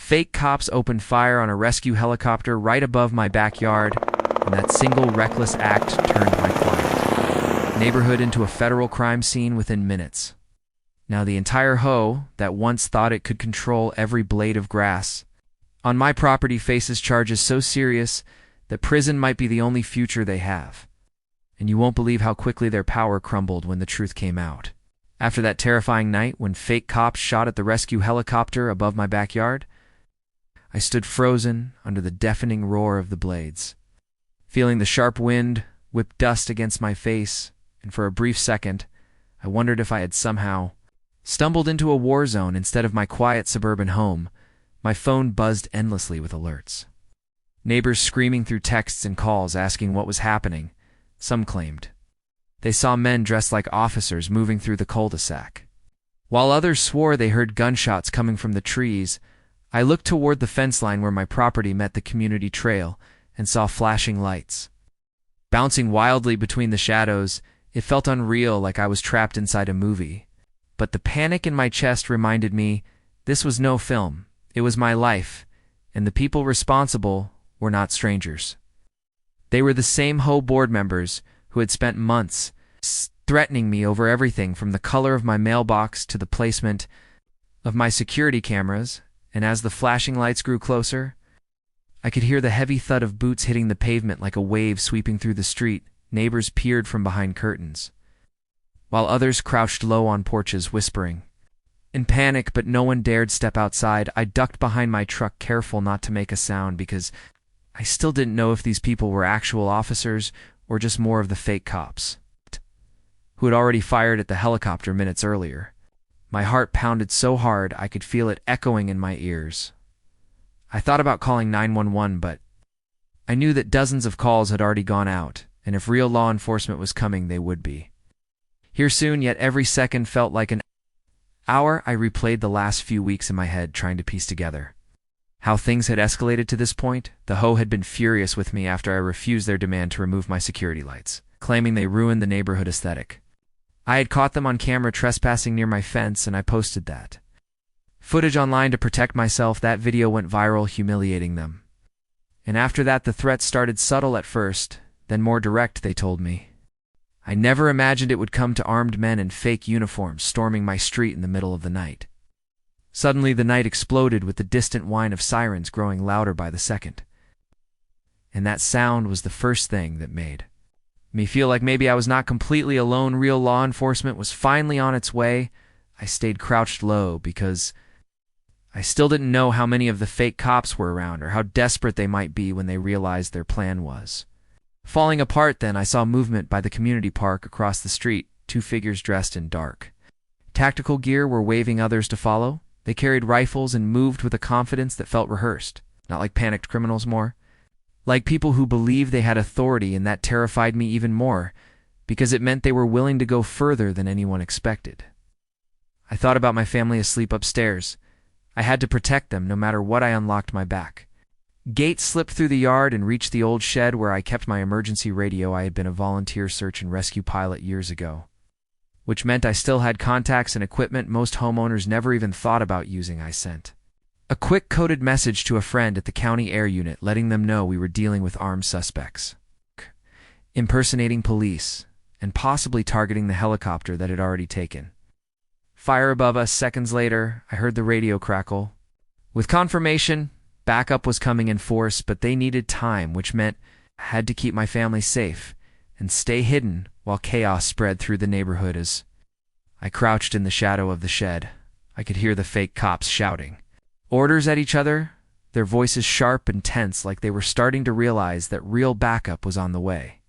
Fake cops opened fire on a rescue helicopter right above my backyard, and that single reckless act turned my quiet neighborhood into a federal crime scene within minutes. Now the entire HOA that once thought it could control every blade of grass on my property faces charges so serious that prison might be the only future they have. And you won't believe how quickly their power crumbled when the truth came out. After that terrifying night when fake cops shot at the rescue helicopter above my backyard, I stood frozen under the deafening roar of the blades, feeling the sharp wind whip dust against my face, and for a brief second, I wondered if I had somehow stumbled into a war zone instead of my quiet suburban home. My phone buzzed endlessly with alerts. Neighbors screaming through texts and calls asking what was happening. Some claimed they saw men dressed like officers moving through the cul-de-sac, while others swore they heard gunshots coming from the trees. I looked toward the fence line where my property met the community trail and saw flashing lights. Bouncing wildly between the shadows, it felt unreal, like I was trapped inside a movie. But the panic in my chest reminded me this was no film. It was my life, and the people responsible were not strangers. They were the same HOA board members who had spent months threatening me over everything from the color of my mailbox to the placement of my security cameras, and as the flashing lights grew closer, I could hear the heavy thud of boots hitting the pavement like a wave sweeping through the street. Neighbors peered from behind curtains, while others crouched low on porches whispering. In panic, but no one dared step outside, I ducked behind my truck, careful not to make a sound, because I still didn't know if these people were actual officers or just more of the fake cops who had already fired at the helicopter minutes earlier. My heart pounded so hard I could feel it echoing in my ears. I thought about calling 911, but I knew that dozens of calls had already gone out, and if real law enforcement was coming, they would be here soon, yet every second felt like an hour. I replayed the last few weeks in my head, trying to piece together how things had escalated to this point. The HOA had been furious with me after I refused their demand to remove my security lights, claiming they ruined the neighborhood aesthetic. I had caught them on camera trespassing near my fence, and I posted that footage online to protect myself. That video went viral, humiliating them. And after that, the threats started subtle at first, then more direct, they told me. I never imagined it would come to armed men in fake uniforms storming my street in the middle of the night. Suddenly, the night exploded with the distant whine of sirens growing louder by the second. And that sound was the first thing that made me feel like maybe I was not completely alone. Real law enforcement was finally on its way. I stayed crouched low because I still didn't know how many of the fake cops were around or how desperate they might be when they realized their plan was falling apart. Then I saw movement by the community park across the street. 2 figures dressed in dark tactical gear were waving others to follow. They carried rifles and moved with a confidence that felt rehearsed, not like panicked criminals, more like people who believed they had authority, and that terrified me even more because it meant they were willing to go further than anyone expected. I thought about my family asleep upstairs. I had to protect them no matter what. I unlocked my back gate, slipped through the yard, and reached the old shed where I kept my emergency radio. I had been a volunteer search and rescue pilot years ago, which meant I still had contacts and equipment most homeowners never even thought about using. I sent a quick coded message to a friend at the county air unit, letting them know we were dealing with armed suspects, impersonating police, and possibly targeting the helicopter that had already taken fire above us. Seconds later, I heard the radio crackle with confirmation backup was coming in force, but they needed time, which meant I had to keep my family safe and stay hidden while chaos spread through the neighborhood. As I crouched in the shadow of the shed, I could hear the fake cops shouting orders at each other, their voices sharp and tense, like they were starting to realize that real backup was on the way.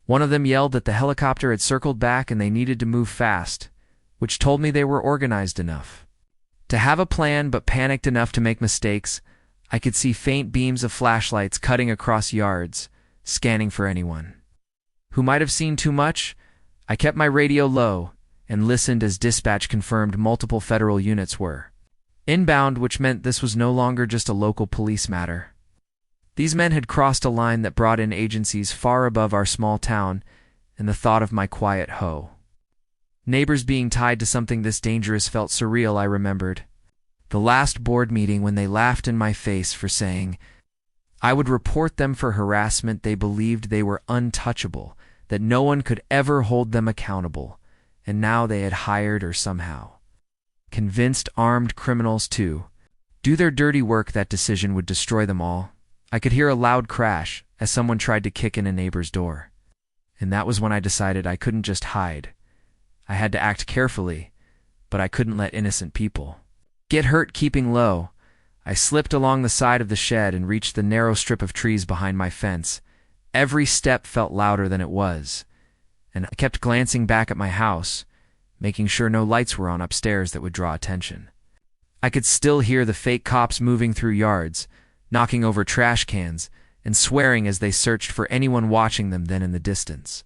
One of them yelled that the helicopter had circled back and they needed to move fast, which told me they were organized enough to have a plan, but panicked enough to make mistakes. I could see faint beams of flashlights cutting across yards, scanning for anyone who might have seen too much. I kept my radio low and listened as dispatch confirmed multiple federal units were inbound, which meant this was no longer just a local police matter. These men had crossed a line that brought in agencies far above our small town, and the thought of my quiet HOA neighbors being tied to something this dangerous felt surreal. I remembered The last board meeting when they laughed in my face for saying I would report them for harassment. They believed they were untouchable, that no one could ever hold them accountable, and now they had hired or somehow convinced armed criminals to do their dirty work. That decision would destroy them all. I could hear a loud crash as someone tried to kick in a neighbor's door. And that was when I decided I couldn't just hide. I had to act carefully, but I couldn't let innocent people get hurt. Keeping low, I slipped along the side of the shed and reached the narrow strip of trees behind my fence. Every step felt louder than it was, and I kept glancing back at my house, making sure no lights were on upstairs that would draw attention. I could still hear the fake cops moving through yards, knocking over trash cans, and swearing as they searched for anyone watching them. Then in the distance,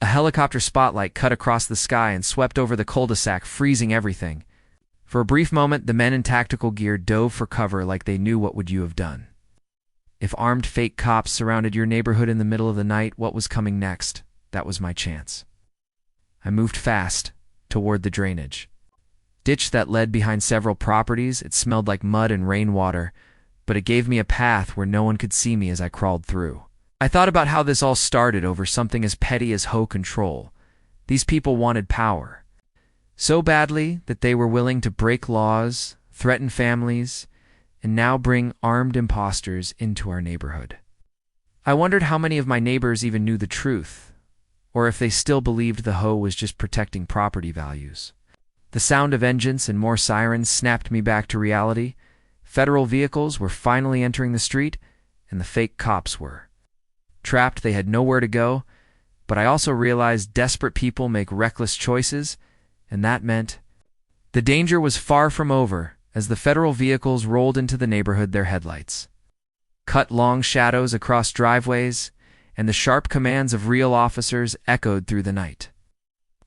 a helicopter spotlight cut across the sky and swept over the cul-de-sac, freezing everything. For a brief moment, the men in tactical gear dove for cover like they knew what would you have done. If armed fake cops surrounded your neighborhood in the middle of the night, what was coming next? That was my chance. I moved fast toward the drainage ditch that led behind several properties. It smelled like mud and rainwater, but it gave me a path where no one could see me as I crawled through. I thought about how this all started over something as petty as hoe control. These people wanted power so badly that they were willing to break laws, threaten families, and now bring armed imposters into our neighborhood. I wondered how many of my neighbors even knew the truth, or if they still believed the hoe was just protecting property values. The sound of engines and more sirens snapped me back to reality. Federal vehicles were finally entering the street, and the fake cops were trapped. They had nowhere to go, but I also realized desperate people make reckless choices, and that meant the danger was far from over as the federal vehicles rolled into the neighborhood. Their headlights cut long shadows across driveways, and the sharp commands of real officers echoed through the night,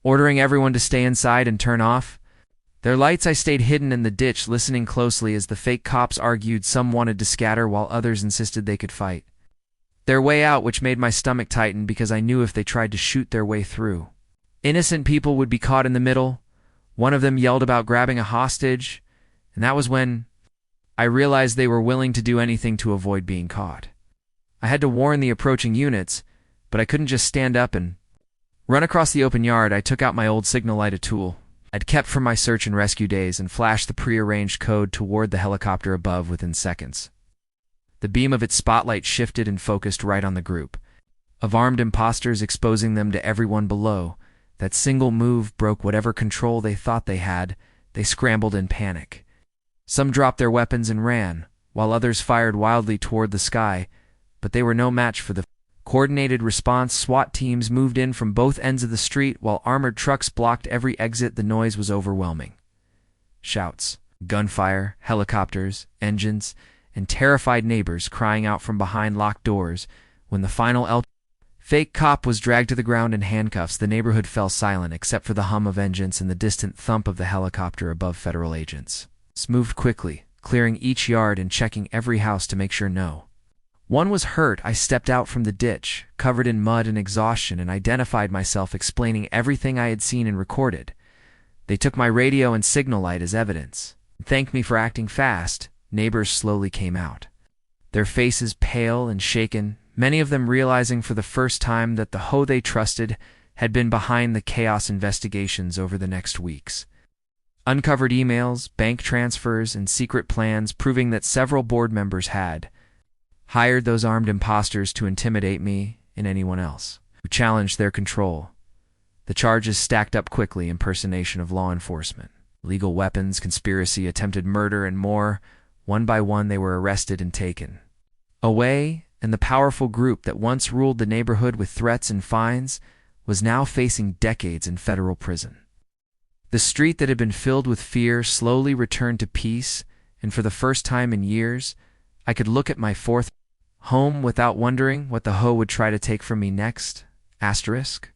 ordering everyone to stay inside and turn off their lights. I stayed hidden in the ditch, listening closely as the fake cops argued. Some wanted to scatter while others insisted they could fight their way out, which made my stomach tighten because I knew if they tried to shoot their way through, innocent people would be caught in the middle. One of them yelled about grabbing a hostage, and that was when I realized they were willing to do anything to avoid being caught. I had to warn the approaching units, but I couldn't just stand up and run across the open yard. I took out my old signal light, a tool I'd kept from my search and rescue days, and flashed the prearranged code toward the helicopter above. Within seconds, the beam of its spotlight shifted and focused right on the group of armed imposters, exposing them to everyone below. That single move broke whatever control they thought they had. They scrambled in panic. Some dropped their weapons and ran, while others fired wildly toward the sky, but they were no match for the coordinated response. SWAT teams moved in from both ends of the street, while armored trucks blocked every exit. The noise was overwhelming. Shouts, gunfire, helicopters, engines, and terrified neighbors crying out from behind locked doors. When the final fake cop was dragged to the ground in handcuffs, the neighborhood fell silent except for the hum of engines and the distant thump of the helicopter above. Federal agents moved quickly, clearing each yard and checking every house to make sure no one was hurt. I stepped out from the ditch, covered in mud and exhaustion, and identified myself, explaining everything I had seen and recorded. They took my radio and signal light as evidence and thanked me for acting fast. Neighbors slowly came out, their faces pale and shaken, many of them realizing for the first time that the hoe they trusted had been behind the chaos. Investigations over the next weeks uncovered emails, bank transfers, and secret plans, proving that several board members had hired those armed imposters to intimidate me and anyone else who challenged their control. The charges stacked up quickly: impersonation of law enforcement, illegal weapons, conspiracy, attempted murder, and more. One by one they were arrested and taken away, and the powerful group that once ruled the neighborhood with threats and fines was now facing decades in federal prison. The street that had been filled with fear slowly returned to peace, and for the first time in years, I could look at my fourth home without wondering what the hoe would try to take from me next. Asterisk.